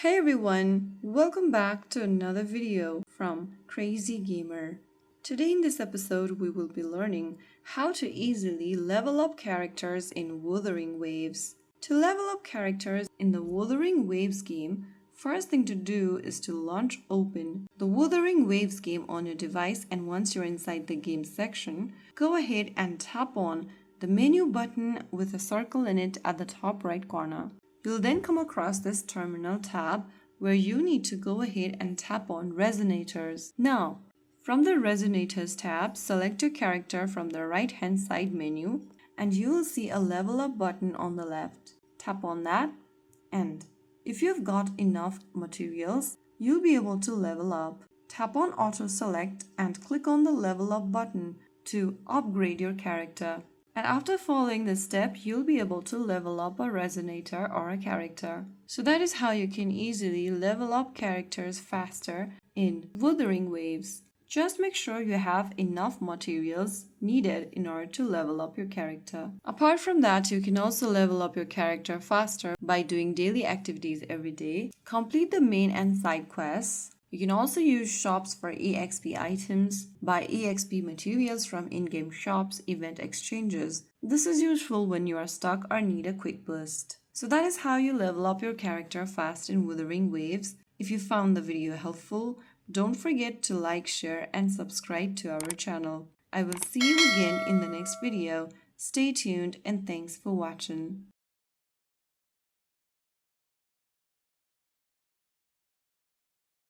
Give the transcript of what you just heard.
Hey everyone, welcome back to another video from Crazy Gamer. Today in this episode we will be learning how to easily level up characters in Wuthering Waves. To level up characters in the Wuthering Waves game, first thing to do is to launch open the Wuthering Waves game on your device, and once you're inside the game section, go ahead and tap on the menu button with a circle in it at the top right corner. You'll then come across this terminal tab where you need to go ahead and tap on resonators. Now, from the resonators tab, select your character from the right hand side menu and you will see a level up button on the left. Tap on that, and if you've got enough materials, you'll be able to level up. Tap on auto select and click on the level up button to upgrade your character. And after following this step, you'll be able to level up a resonator or a character. So that is how you can easily level up characters faster in Wuthering Waves. Just make sure you have enough materials needed in order to level up your character. Apart from that, you can also level up your character faster by doing daily activities every day, complete the main and side quests. You can also use shops for EXP items, buy EXP materials from in-game shops, event exchanges. This is useful when you are stuck or need a quick boost. So that is how you level up your character fast in Wuthering Waves. If you found the video helpful, don't forget to like, share and subscribe to our channel. I will see you again in the next video. Stay tuned and thanks for watching.